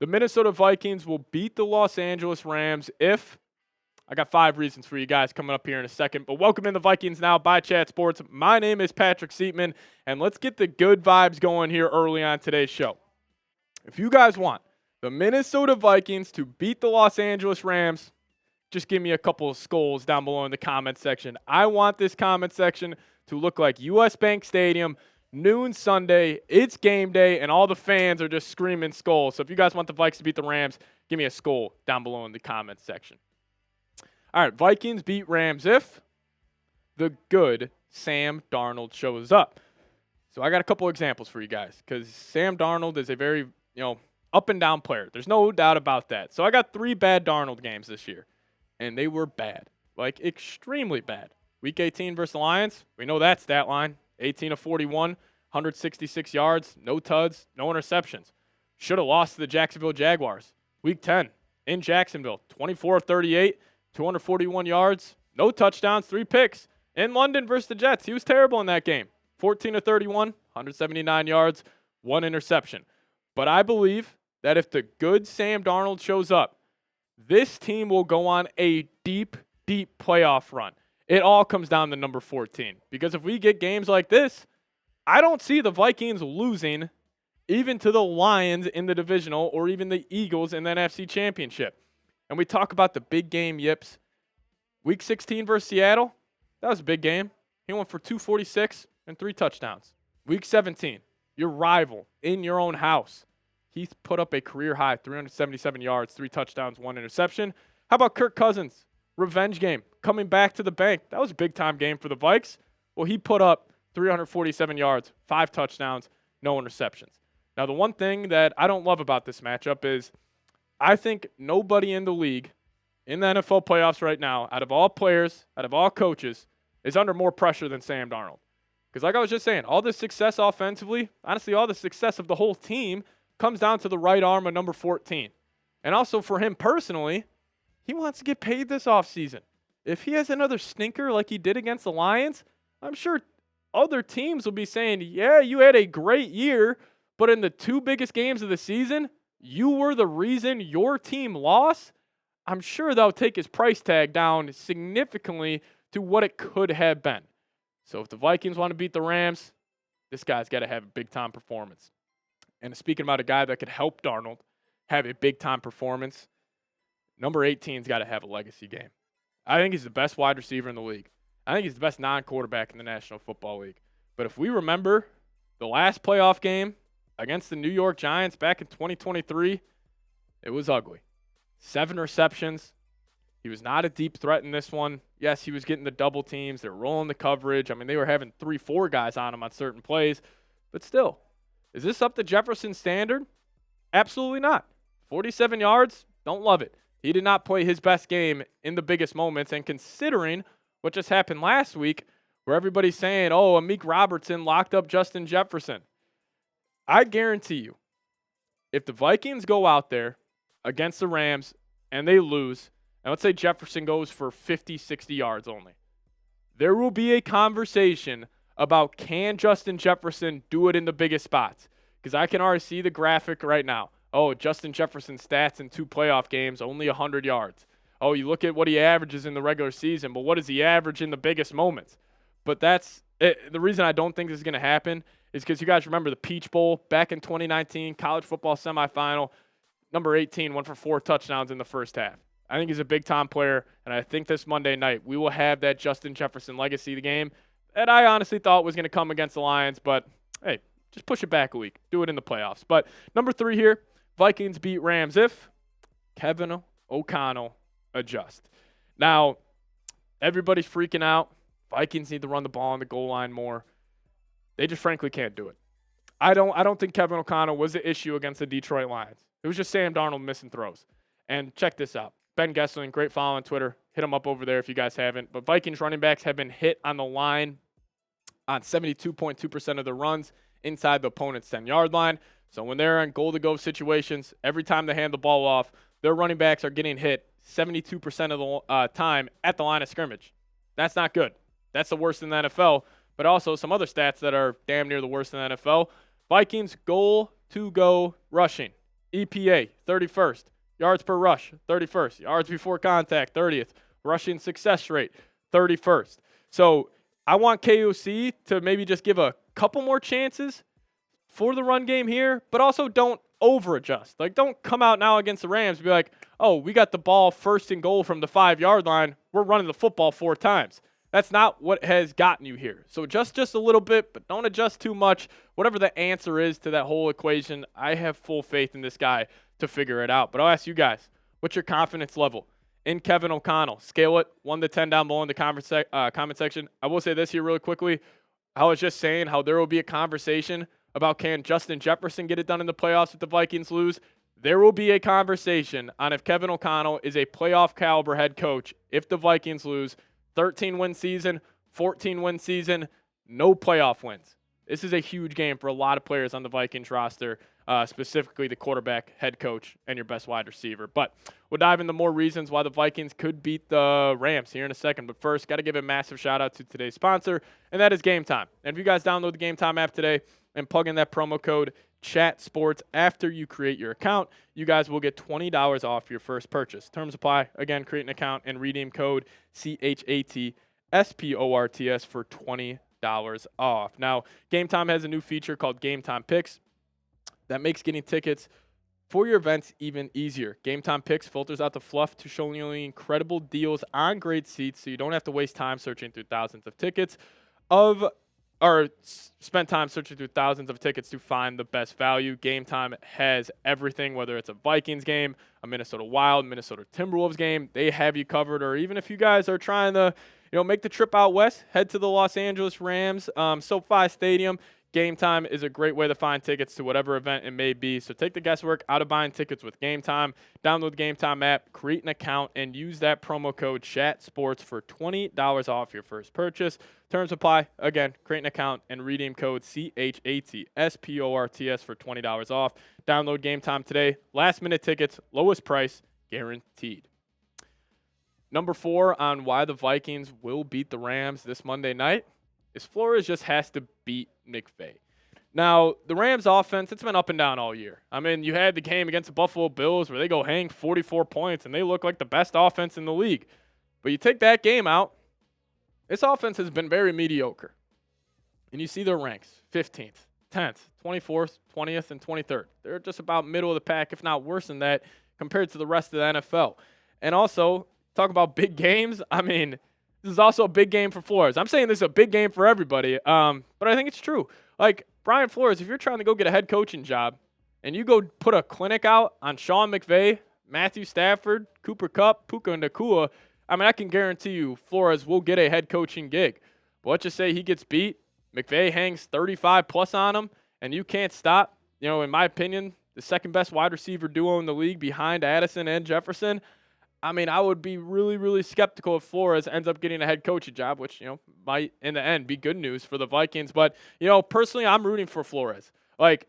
Minnesota Vikings will beat the Los Angeles Rams if I got 5 reasons for you guys coming up here in a second. But welcome in the Vikings Now by Chat Sports. My name is Patrick Siepman, and let's get the good vibes going here early on today's show. If you guys want the Minnesota Vikings to beat the Los Angeles Rams, just give me a couple of skulls down below in the comment section. I want this comment section to look like US Bank Stadium, noon Sunday. It's game day, and all the fans are just screaming skulls. So if you guys want the Vikings to beat the Rams, give me a skull down below in the comment section. All right, Vikings beat Rams if the good Sam Darnold shows up. So I got a couple examples for you guys because Sam Darnold is a very, up and down player. There's no doubt about that. So I got 3 bad Darnold games this year, and they were bad, like extremely bad. Week 18 versus the Lions, we know that stat line, 18 of 41, 166 yards, no tuds, no interceptions. Should have lost to the Jacksonville Jaguars. Week 10 in Jacksonville, 24 of 38. 241 yards, no touchdowns, 3 picks. In London versus the Jets, he was terrible in that game. 14 of 31, 179 yards, 1 interception. But I believe that if the good Sam Darnold shows up, this team will go on a deep, deep playoff run. It all comes down to number 14. Because if we get games like this, I don't see the Vikings losing even to the Lions in the divisional or even the Eagles in the NFC Championship. And we talk about the big game yips. Week 16 versus Seattle, that was a big game. He went for 246 and 3 touchdowns. Week 17, your rival in your own house. He put up a career high, 377 yards, 3 touchdowns, 1 interception. How about Kirk Cousins? Revenge game, coming back to the bank. That was a big-time game for the Vikes. Well, he put up 347 yards, 5 touchdowns, no interceptions. Now, the one thing that I don't love about this matchup is I think nobody in the league, in the NFL playoffs right now, out of all players, out of all coaches, is under more pressure than Sam Darnold. Because like I was just saying, all the success offensively, honestly, all the success of the whole team comes down to the right arm of number 14. And also for him personally, he wants to get paid this offseason. If he has another stinker like he did against the Lions, I'm sure other teams will be saying, yeah, you had a great year, but in the 2 biggest games of the season, you were the reason your team lost. I'm sure they'll take his price tag down significantly to what it could have been. So if the Vikings want to beat the Rams, this guy's got to have a big-time performance. And speaking about a guy that could help Darnold have a big-time performance, number 18's got to have a legacy game. I think he's the best wide receiver in the league. I think he's the best non-quarterback in the National Football League. But if we remember the last playoff game against the New York Giants back in 2023, it was ugly. 7 receptions. He was not a deep threat in this one. Yes, he was getting the double teams. They were rolling the coverage. I mean, they were having 3-4 guys on him on certain plays. But still, is this up to Jefferson's standard? Absolutely not. 47 yards, don't love it. He did not play his best game in the biggest moments. And considering what just happened last week, where everybody's saying, oh, Amik Robertson locked up Justin Jefferson, I guarantee you, if the Vikings go out there against the Rams and they lose, and let's say Jefferson goes for 50, 60 yards only, there will be a conversation about can Justin Jefferson do it in the biggest spots? Because I can already see the graphic right now. Oh, Justin Jefferson's stats in 2 playoff games, only 100 yards. Oh, you look at what he averages in the regular season, but what does he average in the biggest moments? But that's it. The reason I don't think this is going to happen is because you guys remember the Peach Bowl back in 2019, college football semifinal. Number 18 went for 4 touchdowns in the first half. I think he's a big-time player, and I think this Monday night we will have that Justin Jefferson legacy game that I honestly thought was going to come against the Lions, but hey, just push it back a week. Do it in the playoffs. But number 3 here, Vikings beat Rams if Kevin Okano adjust. Now, everybody's freaking out. Vikings need to run the ball on the goal line more. They just frankly can't do it. I don't think Kevin Okano was the issue against the Detroit Lions. It was just Sam Darnold missing throws. And check this out. Ben Gessling, great follow on Twitter. Hit him up over there if you guys haven't. But Vikings running backs have been hit on the line on 72.2% of their runs inside the opponent's 10-yard line. So when they're in goal-to-go situations, every time they hand the ball off, their running backs are getting hit 72% of the time at the line of scrimmage. That's not good. That's the worst in the NFL. But also some other stats that are damn near the worst in the NFL. Vikings goal-to-go rushing. EPA, 31st. Yards per rush, 31st. Yards before contact, 30th. Rushing success rate, 31st. So I want KOC to maybe just give a couple more chances for the run game here, but also don't over-adjust. Like, don't come out now against the Rams and be like, oh, we got the ball 1st and goal from the 5-yard line. We're running the football 4 times. That's not what has gotten you here. So just a little bit, but don't adjust too much. Whatever the answer is to that whole equation, I have full faith in this guy to figure it out. But I'll ask you guys, what's your confidence level in Kevin Okano? Scale it 1 to 10 down below in the comment section. I will say this here really quickly. I was just saying how there will be a conversation about can Justin Jefferson get it done in the playoffs if the Vikings lose. There will be a conversation on if Kevin Okano is a playoff caliber head coach if the Vikings lose. 13-win season, 14-win season, no playoff wins. This is a huge game for a lot of players on the Vikings roster, specifically the quarterback, head coach, and your best wide receiver. But we'll dive into more reasons why the Vikings could beat the Rams here in a second. But first, got to give a massive shout-out to today's sponsor, and that is Game Time. And if you guys download the Game Time app today and plug in that promo code Chat Sports after you create your account, you guys will get $20 off your first purchase. Terms apply. Again, create an account and redeem code CHATSPORTS for $20 off. Now, Game Time has a new feature called Game Time Picks that makes getting tickets for your events even easier. Game Time Picks filters out the fluff to show you only incredible deals on great seats, so you don't have to waste time searching through thousands of tickets spend time searching through thousands of tickets to find the best value. Game Time has everything, whether it's a Vikings game, a Minnesota Wild, Minnesota Timberwolves game, they have you covered. Or even if you guys are trying to, make the trip out west, head to the Los Angeles Rams, SoFi Stadium. Game Time is a great way to find tickets to whatever event it may be. So take the guesswork out of buying tickets with Game Time. Download the Game Time app, create an account, and use that promo code CHATSPORTS for $20 off your first purchase. Terms apply. Again, create an account and redeem code CHATSPORTS for $20 off. Download Game Time today. Last minute tickets, lowest price, guaranteed. Number 4 on why the Vikings will beat the Rams this Monday night is Flores just has to beat McVay. Now, the Rams offense, it's been up and down all year. I mean, you had the game against the Buffalo Bills where they go hang 44 points and they look like the best offense in the league. But you take that game out, this offense has been very mediocre. And you see their ranks, 15th, 10th, 24th, 20th, and 23rd. They're just about middle of the pack, if not worse than that, compared to the rest of the NFL. And also, talk about big games. I mean, this is also a big game for Flores. I'm saying this is a big game for everybody, but I think it's true. Like, Brian Flores, if you're trying to go get a head coaching job and you go put a clinic out on Sean McVay, Matthew Stafford, Cooper Kupp, Puka Nacua, I mean, I can guarantee you Flores will get a head coaching gig. But let's just say he gets beat, McVay hangs 35-plus on him, and you can't stop, in my opinion, the second best wide receiver duo in the league behind Addison and Jefferson. I mean, I would be really, really skeptical if Flores ends up getting a head coaching job, which, might in the end be good news for the Vikings. But, personally, I'm rooting for Flores. Like,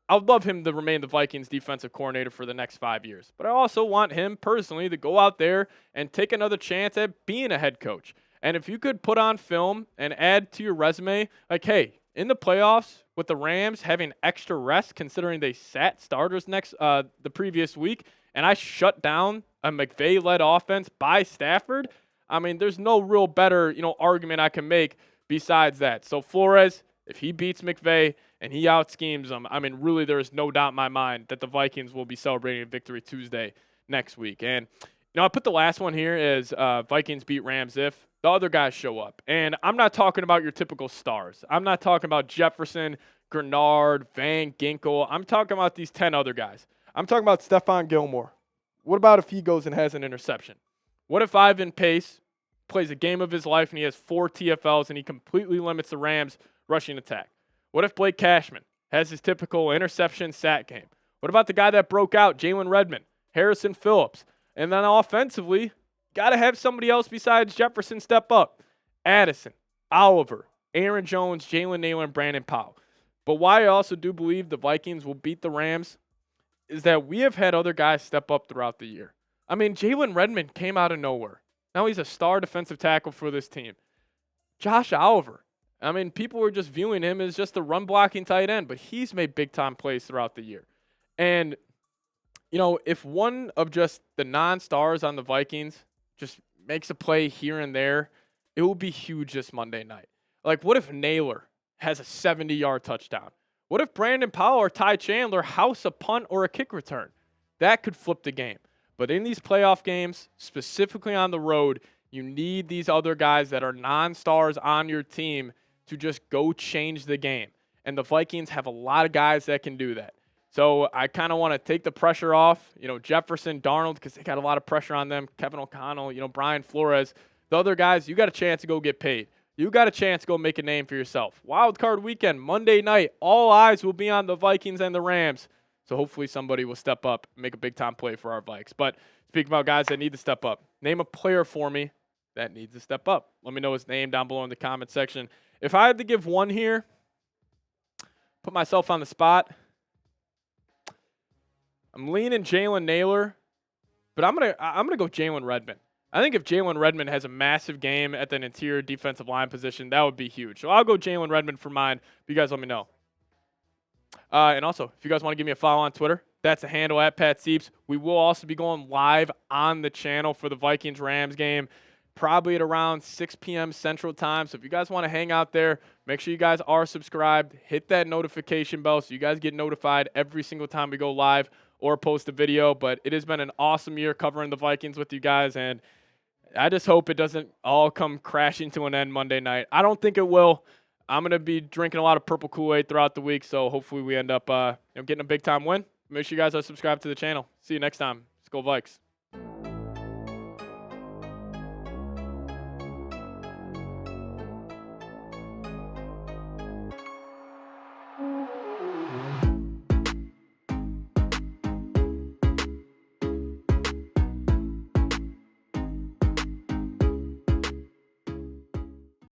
I would love him to remain the Vikings defensive coordinator for the next 5 years. But I also want him personally to go out there and take another chance at being a head coach. And if you could put on film and add to your resume, like, hey, in the playoffs with the Rams having extra rest considering they sat starters the previous week, and I shut down a McVay-led offense by Stafford, I mean, there's no real better, argument I can make besides that. So Flores, if he beats McVay and he out-schemes him, I mean, really there is no doubt in my mind that the Vikings will be celebrating Victory Tuesday next week. And, I put the last one here as Vikings beat Rams if the other guys show up. And I'm not talking about your typical stars. I'm not talking about Jefferson, Grenard, Van Ginkel. I'm talking about these 10 other guys. I'm talking about Stephon Gilmore. What about if he goes and has an interception? What if Ivan Pace plays a game of his life and he has 4 TFLs and he completely limits the Rams' rushing attack? What if Blake Cashman has his typical interception sack game? What about the guy that broke out, Jalen Redmond, Harrison Phillips? And then offensively, got to have somebody else besides Jefferson step up. Addison, Oliver, Aaron Jones, Jalen Naylor, and Brandon Powell. But why I also do believe the Vikings will beat the Rams is that we have had other guys step up throughout the year. I mean, Jalen Redmond came out of nowhere. Now he's a star defensive tackle for this team. Josh Oliver. I mean, people were just viewing him as just a run-blocking tight end, but he's made big-time plays throughout the year. And if one of just the non-stars on the Vikings just makes a play here and there, it will be huge this Monday night. Like, what if Naylor has a 70-yard touchdown? What if Brandon Powell or Ty Chandler house a punt or a kick return? That could flip the game. But in these playoff games, specifically on the road, you need these other guys that are non-stars on your team to just go change the game. And the Vikings have a lot of guys that can do that. So I kind of want to take the pressure off, Jefferson, Darnold, because they got a lot of pressure on them. Kevin Okano, Brian Flores. The other guys, you got a chance to go get paid. You got a chance to go make a name for yourself. Wild card weekend, Monday night, all eyes will be on the Vikings and the Rams. So hopefully somebody will step up and make a big-time play for our Vikes. But speaking about guys that need to step up, name a player for me that needs to step up. Let me know his name down below in the comment section. If I had to give one here, put myself on the spot, I'm leaning Jalen Naylor, but I'm gonna go Jalen Redmond. I think if Jalen Redmond has a massive game at the interior defensive line position, that would be huge. So I'll go Jalen Redmond for mine. You guys let me know. And also, if you guys want to give me a follow on Twitter, that's the handle at Pat Sieps. We will also be going live on the channel for the Vikings Rams game, probably at around 6 p.m. Central Time. So if you guys want to hang out there, make sure you guys are subscribed. Hit that notification bell so you guys get notified every single time we go live or post a video. But it has been an awesome year covering the Vikings with you guys, and I just hope it doesn't all come crashing to an end Monday night. I don't think it will. I'm going to be drinking a lot of purple Kool-Aid throughout the week, so hopefully we end up getting a big-time win. Make sure you guys are subscribed to the channel. See you next time. Let's go Vikes.